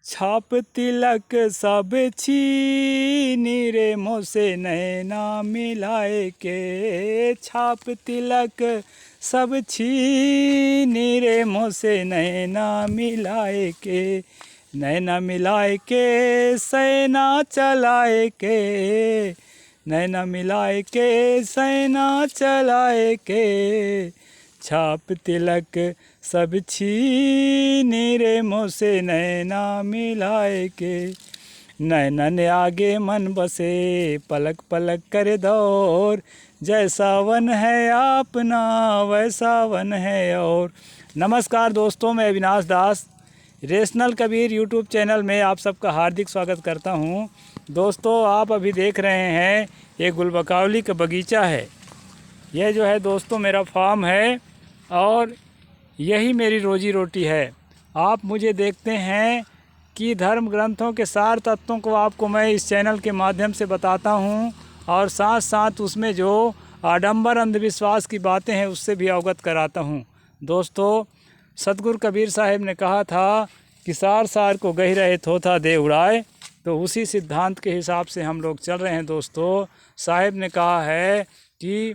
छाप तिलक सब छीनी रे मोसे नैना मिलाए के। छाप तिलक सब छीनी रे मोसे नैना मिलाए के। नैना मिलाए के सैना चलाए के। नैना मिलाए के सैना चलाए के। छाप तिलक सब छीनी रे मोसे नैना मिलाए के। नैनन आगे मन बसे पलक पलक करे दौर। जैसा वन है अपना वैसा वन है और। नमस्कार दोस्तों, मैं अविनाश दास रेशनल कबीर यूट्यूब चैनल में आप सबका हार्दिक स्वागत करता हूं। दोस्तों, आप अभी देख रहे हैं ये गुलबकावली का बगीचा है। यह जो है दोस्तों मेरा फार्म है और यही मेरी रोजी रोटी है। आप मुझे देखते हैं कि धर्म ग्रंथों के सार तत्वों को आपको मैं इस चैनल के माध्यम से बताता हूं और साथ साथ उसमें जो आडंबर अंधविश्वास की बातें हैं उससे भी अवगत कराता हूं। दोस्तों, सतगुरु कबीर साहब ने कहा था कि सार सार को गही रहे थोथा दे उड़ाए, तो उसी सिद्धांत के हिसाब से हम लोग चल रहे हैं। दोस्तों, साहब ने कहा है कि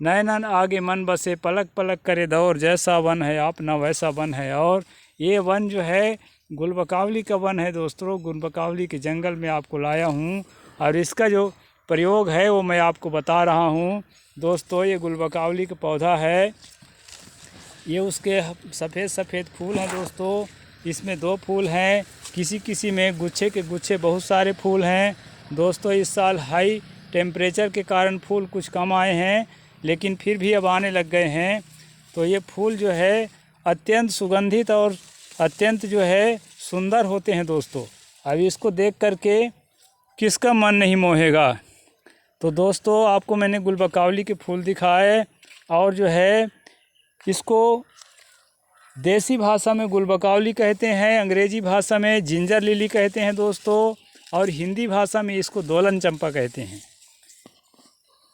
नैनन आगे मन बसे पलक पलक करे दौर। जैसा वन है अपना वैसा वन है और। ये वन जो है गुलबकावली का वन है। दोस्तों, गुलबकावली के जंगल में आपको लाया हूँ और इसका जो प्रयोग है वो मैं आपको बता रहा हूँ। दोस्तों, ये गुलबकावली का पौधा है। ये उसके सफ़ेद सफ़ेद फूल हैं। दोस्तों, इसमें 2 फूल हैं, किसी किसी में गुच्छे के गुच्छे बहुत सारे फूल हैं। दोस्तों, इस साल हाई टेम्परेचर के कारण फूल कुछ कम आए हैं, लेकिन फिर भी अब आने लग गए हैं। तो ये फूल जो है अत्यंत सुगंधित और अत्यंत जो है सुंदर होते हैं। दोस्तों, अब इसको देख करके किसका मन नहीं मोहेगा। तो दोस्तों, आपको मैंने गुलबकावली के फूल दिखाए और जो है इसको देसी भाषा में गुलबकावली कहते हैं, अंग्रेजी भाषा में जिंजर लिली कहते हैं दोस्तों, और हिंदी भाषा में इसको दोलन चंपा कहते हैं।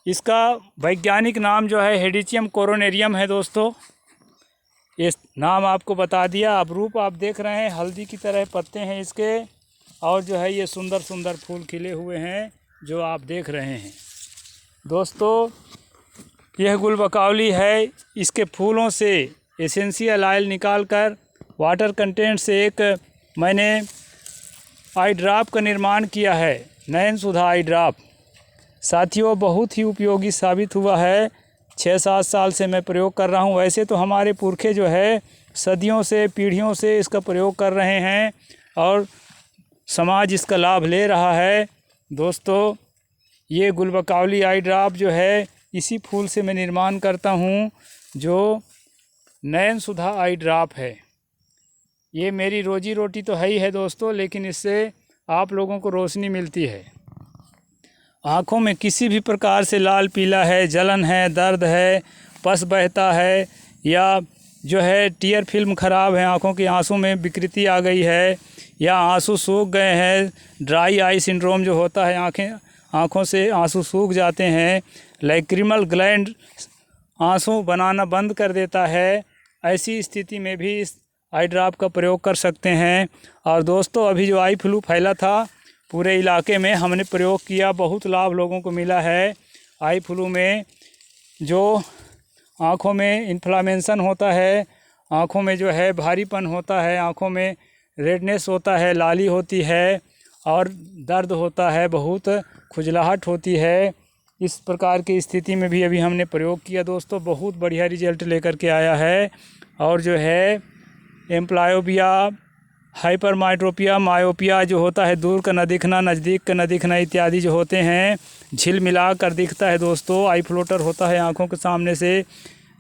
इसका वैज्ञानिक नाम जो है हेडिचियम कोरोनेरियम है। दोस्तों, ये नाम आपको बता दिया। अब रूप आप देख रहे हैं, हल्दी की तरह पत्ते हैं इसके और जो है ये सुंदर सुंदर फूल खिले हुए हैं जो आप देख रहे हैं। दोस्तों, यह गुलबकावली है। इसके फूलों से एसेंशियल ऑयल निकालकर वाटर कंटेंट से एक मैंने आई ड्रॉप का निर्माण किया है, नयन सुधा आई ड्रॉप। साथियों, बहुत ही उपयोगी साबित हुआ है। 6-7 साल से मैं प्रयोग कर रहा हूँ। वैसे तो हमारे पुरखे जो है सदियों से पीढ़ियों से इसका प्रयोग कर रहे हैं और समाज इसका लाभ ले रहा है। दोस्तों, ये गुलबकावली आई ड्रॉप जो है इसी फूल से मैं निर्माण करता हूँ, जो नयन सुधा आई ड्रॉप है। ये मेरी रोजी रोटी तो है ही है दोस्तों, लेकिन इससे आप लोगों को रोशनी मिलती है। आँखों में किसी भी प्रकार से लाल पीला है, जलन है, दर्द है, पस बहता है या जो है टीयर फिल्म ख़राब है, आँखों की आंसू में विकृति आ गई है या आंसू सूख गए हैं, ड्राई आई सिंड्रोम जो होता है, आँखों से आंसू सूख जाते हैं, लैक्रिमल ग्लैंड आंसू बनाना बंद कर देता है, ऐसी स्थिति में भी इस आई ड्रॉप का प्रयोग कर सकते हैं। और दोस्तों, अभी जो आई फ्लू फैला था पूरे इलाके में, हमने प्रयोग किया, बहुत लाभ लोगों को मिला है। आई फ्लू में जो आँखों में इन्फ्लामेशन होता है, आँखों में जो है भारीपन होता है, आँखों में रेडनेस होता है, लाली होती है और दर्द होता है, बहुत खुजलाहट होती है, इस प्रकार की स्थिति में भी अभी हमने प्रयोग किया। दोस्तों, बहुत बढ़िया रिजल्ट लेकर के आया है। और जो है एम्प्लायोपिया, हाइपरमाइट्रोपिया, मायोपिया जो होता है, दूर का न दिखना, नज़दीक का न दिखना इत्यादि जो होते हैं, झिलमिला कर दिखता है। दोस्तों, आई फ्लोटर होता है, आँखों के सामने से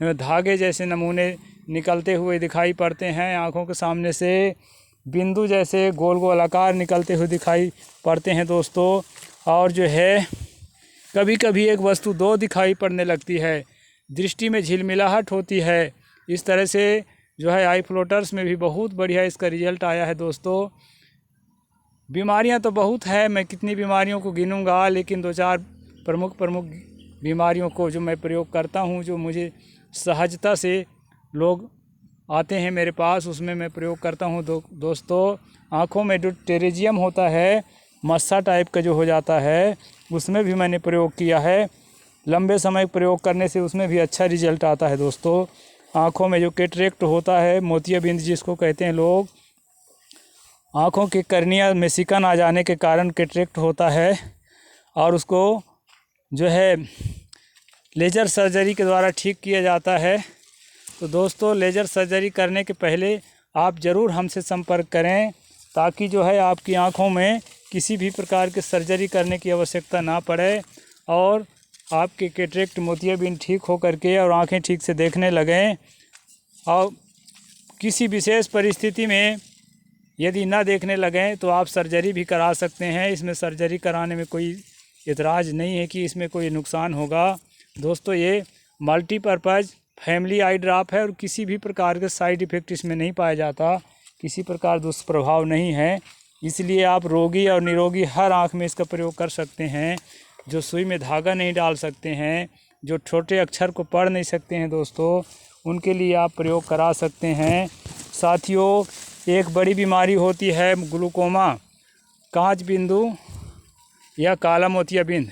धागे जैसे नमूने निकलते हुए दिखाई पड़ते हैं, आँखों के सामने से बिंदु जैसे गोल गोल आकार निकलते हुए दिखाई पड़ते हैं। दोस्तों, और जो है कभी कभी एक वस्तु 2 दिखाई पड़ने लगती है, दृष्टि में झिलमिलाहट होती है। इस तरह से जो है आई फ्लोटर्स में भी बहुत बढ़िया इसका रिजल्ट आया है। दोस्तों, बीमारियां तो बहुत है, मैं कितनी बीमारियों को गिनूंगा, लेकिन 2-4 प्रमुख बीमारियों को जो मैं प्रयोग करता हूं, जो मुझे सहजता से लोग आते हैं मेरे पास, उसमें मैं प्रयोग करता हूँ। दोस्तों, आँखों में जो टेरेजियम होता है, मस्सा टाइप का जो हो जाता है, उसमें भी मैंने प्रयोग किया है। लंबे समय प्रयोग करने से उसमें भी अच्छा रिजल्ट आता है। दोस्तों, आँखों में जो कैटरेक्ट होता है, मोतियाबिंद जिसको कहते हैं लोग, आँखों की कर्निया में सिकन आ जाने के कारण कैटरेक्ट होता है और उसको जो है लेज़र सर्जरी के द्वारा ठीक किया जाता है। तो दोस्तों, लेज़र सर्जरी करने के पहले आप ज़रूर हमसे संपर्क करें, ताकि जो है आपकी आँखों में किसी भी प्रकार के सर्जरी करने की आवश्यकता ना पड़े और आपके कैटरेक्ट मोतियाबिंद ठीक हो करके और आँखें ठीक से देखने लगें। और किसी विशेष परिस्थिति में यदि ना देखने लगें तो आप सर्जरी भी करा सकते हैं। इसमें सर्जरी कराने में कोई इतराज़ नहीं है कि इसमें कोई नुकसान होगा। दोस्तों, ये मल्टीपर्पज़ फैमिली आई ड्रॉप है और किसी भी प्रकार के साइड इफ़ेक्ट इसमें नहीं पाया जाता, किसी प्रकार दुष्प्रभाव नहीं है। इसलिए आप रोगी और निरोगी हर आँख में इसका प्रयोग कर सकते हैं। जो सुई में धागा नहीं डाल सकते हैं, जो छोटे अक्षर को पढ़ नहीं सकते हैं दोस्तों, उनके लिए आप प्रयोग करा सकते हैं। साथियों, एक बड़ी बीमारी होती है ग्लूकोमा, कांच बिंदु या काला मोतियाबिंद।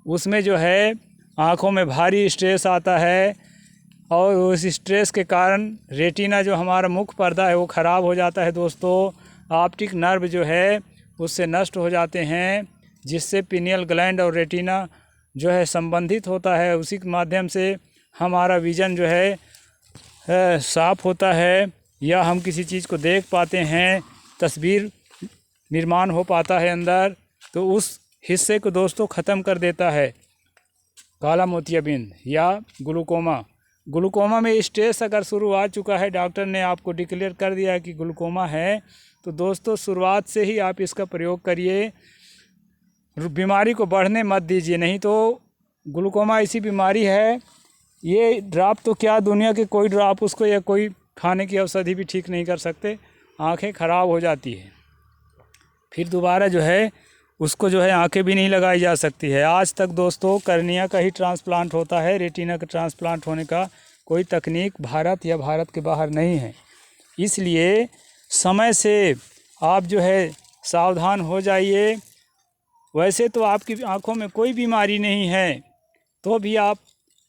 उसमें जो है आँखों में भारी स्ट्रेस आता है और उस स्ट्रेस के कारण रेटिना जो हमारा मुख्य पर्दा है वो ख़राब हो जाता है। दोस्तों, ऑप्टिक नर्व जो है उससे नष्ट हो जाते हैं, जिससे पिनियल ग्लैंड और रेटिना जो है संबंधित होता है। उसी के माध्यम से हमारा विज़न जो है साफ होता है या हम किसी चीज़ को देख पाते हैं, तस्वीर निर्माण हो पाता है अंदर। तो उस हिस्से को दोस्तों ख़त्म कर देता है काला मोतियाबिंद या ग्लूकोमा। ग्लूकोमा में स्टेज अगर शुरू आ चुका है, डॉक्टर ने आपको डिक्लेयर कर दिया है कि ग्लूकोमा है, तो दोस्तों शुरुआत से ही आप इसका प्रयोग करिए। बीमारी को बढ़ने मत दीजिए, नहीं तो ग्लूकोमा ऐसी बीमारी है, ये ड्रॉप तो क्या दुनिया के कोई ड्रॉप उसको या कोई खाने की औषधि भी ठीक नहीं कर सकते। आँखें ख़राब हो जाती है, फिर दोबारा जो है उसको जो है आंखें भी नहीं लगाई जा सकती है। आज तक दोस्तों कर्निया का ही ट्रांसप्लांट होता है, रेटिना का ट्रांसप्लांट होने का कोई तकनीक भारत या भारत के बाहर नहीं है। इसलिए समय से आप जो है सावधान हो जाइए। वैसे तो आपकी आंखों में कोई बीमारी नहीं है, तो भी आप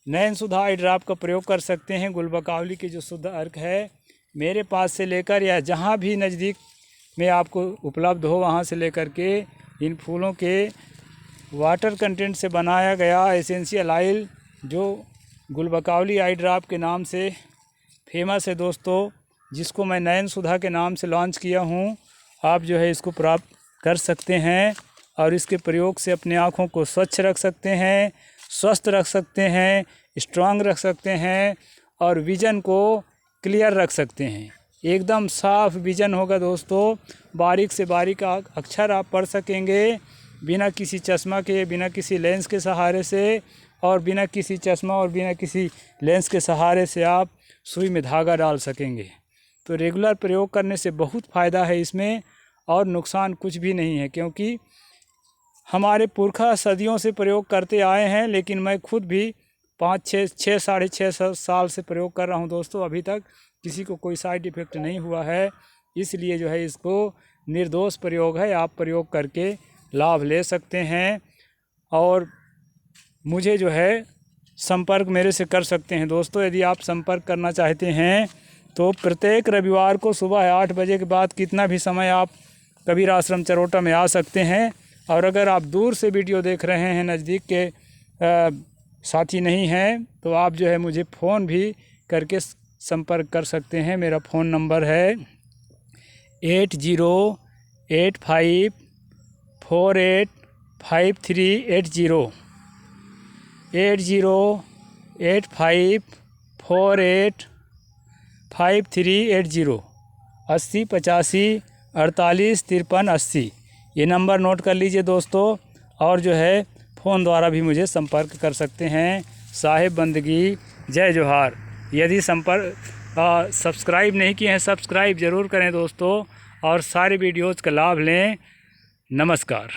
नयन सुधा आई ड्रॉप का प्रयोग कर सकते हैं। गुलबकावली की जो शुद्ध अर्क है, मेरे पास से लेकर या जहाँ भी नज़दीक में आपको उपलब्ध हो वहाँ से लेकर के इन फूलों के वाटर कंटेंट से बनाया गया एसेंशियल ऑयल जो गुलबकावली आई ड्रॉप के नाम से फेमस है दोस्तों, जिसको मैं नयन सुधा के नाम से लॉन्च किया हूँ, आप जो है इसको प्राप्त कर सकते हैं और इसके प्रयोग से अपने आँखों को स्वच्छ रख सकते हैं, स्वस्थ रख सकते हैं, स्ट्रांग रख सकते हैं और विज़न को क्लियर रख सकते हैं। एकदम साफ विज़न होगा दोस्तों, बारीक से बारीक अक्षर आप पढ़ सकेंगे बिना किसी चश्मा के, बिना किसी लेंस के सहारे से, और बिना किसी चश्मा और बिना किसी लेंस के सहारे से आप सुई में धागा डाल सकेंगे। तो रेगुलर प्रयोग करने से बहुत फ़ायदा है इसमें और नुकसान कुछ भी नहीं है, क्योंकि हमारे पुरखा सदियों से प्रयोग करते आए हैं, लेकिन मैं खुद भी 5-6 साढ़े 6 साल से प्रयोग कर रहा हूं दोस्तों। अभी तक किसी को कोई साइड इफ़ेक्ट नहीं हुआ है, इसलिए जो है इसको निर्दोष प्रयोग है, आप प्रयोग करके लाभ ले सकते हैं और मुझे जो है संपर्क मेरे से कर सकते हैं दोस्तों। यदि आप संपर्क करना चाहते हैं तो प्रत्येक रविवार को सुबह 8 बजे के बाद कितना भी समय आप कबीर आश्रम चरोटा में आ सकते हैं। और अगर आप दूर से वीडियो देख रहे हैं, नज़दीक के साथी नहीं हैं, तो आप जो है मुझे फ़ोन भी करके संपर्क कर सकते हैं। मेरा फ़ोन नंबर है 8085485380 8085485380 80 85 48 53 80। ये नंबर नोट कर लीजिए दोस्तों, और जो है फ़ोन द्वारा भी मुझे संपर्क कर सकते हैं। साहिब बंदगी, जय जोहार। यदि सब्सक्राइब नहीं किए हैं, सब्सक्राइब ज़रूर करें दोस्तों और सारे वीडियोज़ का लाभ लें। नमस्कार।